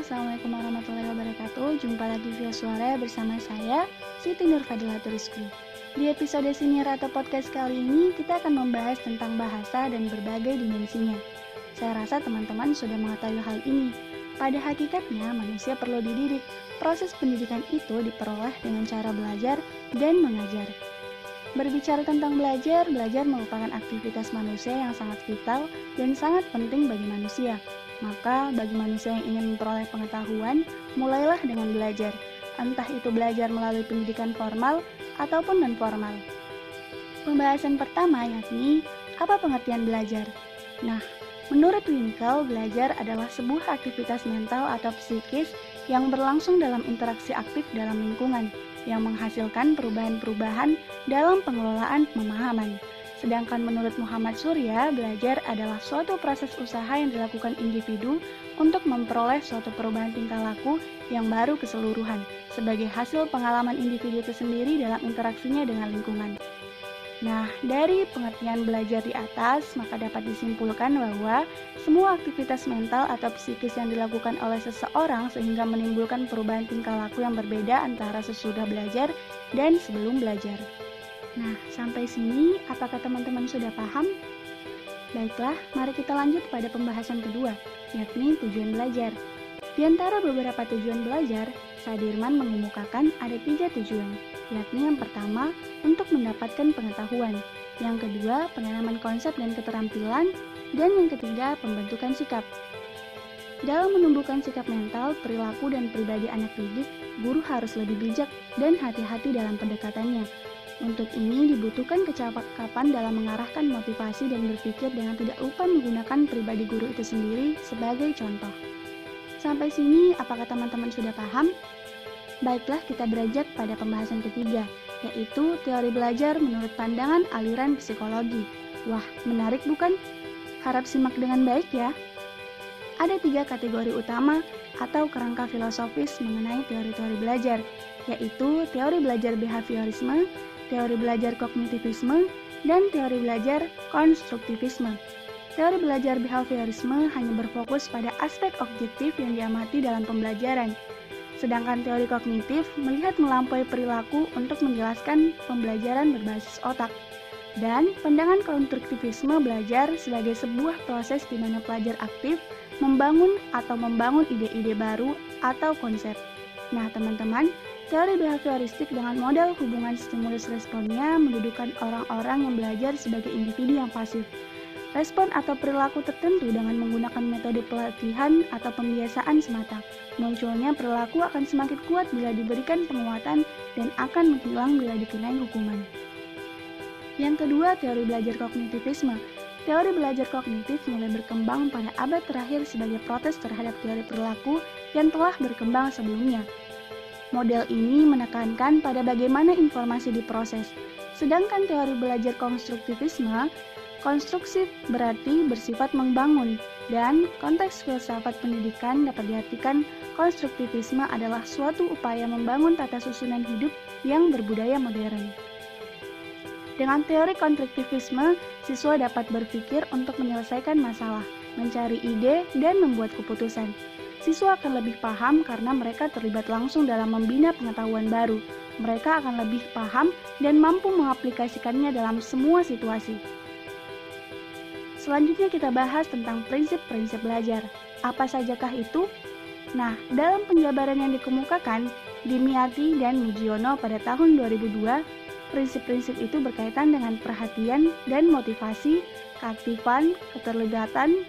Assalamualaikum warahmatullahi wabarakatuh. Jumpa lagi via suara bersama saya, Siti Nurfadila Turisku. Di episode senior atau podcast kali ini, kita akan membahas tentang bahasa dan berbagai dimensinya. Saya rasa teman-teman sudah mengetahui hal ini. Pada hakikatnya, manusia perlu dididik. Proses pendidikan itu diperoleh dengan cara belajar dan mengajar. Berbicara tentang belajar merupakan aktivitas manusia yang sangat vital dan sangat penting bagi manusia. Maka, bagi manusia yang ingin memperoleh pengetahuan, mulailah dengan belajar. Entah itu belajar melalui pendidikan formal ataupun non-formal. Pembahasan pertama yakni, apa pengertian belajar? Nah, menurut Winkel, belajar adalah sebuah aktivitas mental atau psikis yang berlangsung dalam interaksi aktif dalam lingkungan, yang menghasilkan perubahan-perubahan dalam pengelolaan pemahaman. Sedangkan menurut Muhammad Surya, belajar adalah suatu proses usaha yang dilakukan individu untuk memperoleh suatu perubahan tingkah laku yang baru keseluruhan, sebagai hasil pengalaman individu itu sendiri dalam interaksinya dengan lingkungan. Nah, dari pengertian belajar di atas, maka dapat disimpulkan bahwa semua aktivitas mental atau psikis yang dilakukan oleh seseorang sehingga menimbulkan perubahan tingkah laku yang berbeda antara sesudah belajar dan sebelum belajar. Nah, sampai sini, apakah teman-teman sudah paham? Baiklah, mari kita lanjut pada pembahasan kedua, yakni tujuan belajar. Di antara beberapa tujuan belajar, Sadirman mengemukakan ada 3 tujuan, yakni yang pertama, untuk mendapatkan pengetahuan, yang kedua, penanaman konsep dan keterampilan, dan yang ketiga, pembentukan sikap. Dalam menumbuhkan sikap mental, perilaku, dan pribadi anak didik, guru harus lebih bijak dan hati-hati dalam pendekatannya. Untuk ini dibutuhkan kecakapan dalam mengarahkan motivasi dan berpikir dengan tidak lupa menggunakan pribadi guru itu sendiri sebagai contoh. Sampai sini, apakah teman-teman sudah paham? Baiklah, kita beranjak pada pembahasan ketiga, yaitu teori belajar menurut pandangan aliran psikologi. Wah, menarik bukan? Harap simak dengan baik ya. Ada 3 kategori utama atau kerangka filosofis mengenai teori-teori belajar, yaitu teori belajar behaviorisme, teori belajar kognitivisme, dan teori belajar konstruktivisme. Teori belajar behaviorisme hanya berfokus pada aspek objektif yang diamati dalam pembelajaran, sedangkan teori kognitif melihat melampaui perilaku untuk menjelaskan pembelajaran berbasis otak. Dan pandangan konstruktivisme belajar sebagai sebuah proses di mana pelajar aktif membangun ide-ide baru atau konsep. Nah, teman-teman, teori behavioristik dengan model hubungan stimulus-responnya mendudukan orang-orang yang belajar sebagai individu yang pasif. Respon atau perilaku tertentu dengan menggunakan metode pelatihan atau pembiasaan semata. Munculnya perilaku akan semakin kuat bila diberikan penguatan dan akan menghilang bila dikenai hukuman. Yang kedua, teori belajar kognitivisme. Teori belajar kognitif mulai berkembang pada abad terakhir sebagai protes terhadap teori perilaku yang telah berkembang sebelumnya. Model ini menekankan pada bagaimana informasi diproses. Sedangkan teori belajar konstruktivisme, konstruksif berarti bersifat membangun, dan konteks filsafat pendidikan dapat diartikan konstruktivisme adalah suatu upaya membangun tata susunan hidup yang berbudaya modern. Dengan teori konstruktivisme, siswa dapat berpikir untuk menyelesaikan masalah, mencari ide, dan membuat keputusan. Siswa akan lebih paham karena mereka terlibat langsung dalam membina pengetahuan baru. Mereka akan lebih paham dan mampu mengaplikasikannya dalam semua situasi. Selanjutnya kita bahas tentang prinsip-prinsip belajar. Apa sajakah itu? Nah, dalam penjabaran yang dikemukakan, Dimyati dan Mujiono pada tahun 2002, prinsip-prinsip itu berkaitan dengan perhatian dan motivasi, keaktifan, keterlibatan,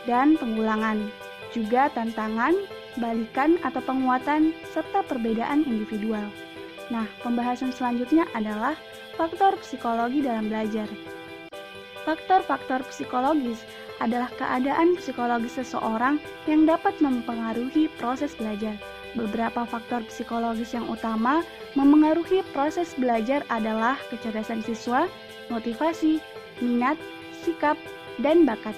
dan pengulangan. Juga tantangan, balikan atau penguatan, serta perbedaan individual. Nah, pembahasan selanjutnya adalah faktor psikologi dalam belajar. Faktor-faktor psikologis adalah keadaan psikologis seseorang yang dapat mempengaruhi proses belajar. Beberapa faktor psikologis yang utama memengaruhi proses belajar adalah kecerdasan siswa, motivasi, minat, sikap, dan bakat.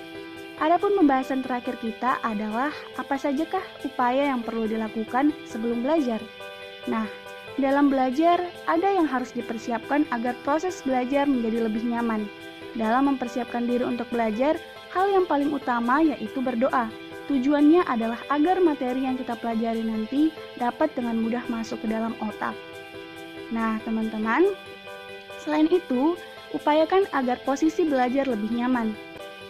Adapun pembahasan terakhir kita adalah apa sajakah upaya yang perlu dilakukan sebelum belajar. Nah, dalam belajar ada yang harus dipersiapkan agar proses belajar menjadi lebih nyaman. Dalam mempersiapkan diri untuk belajar, hal yang paling utama yaitu berdoa. Tujuannya adalah agar materi yang kita pelajari nanti dapat dengan mudah masuk ke dalam otak. Nah, teman-teman, selain itu, upayakan agar posisi belajar lebih nyaman.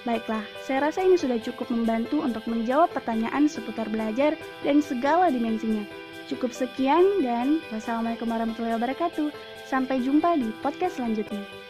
Baiklah, saya rasa ini sudah cukup membantu untuk menjawab pertanyaan seputar belajar dan segala dimensinya. Cukup sekian dan wassalamualaikum warahmatullahi wabarakatuh. Sampai jumpa di podcast selanjutnya.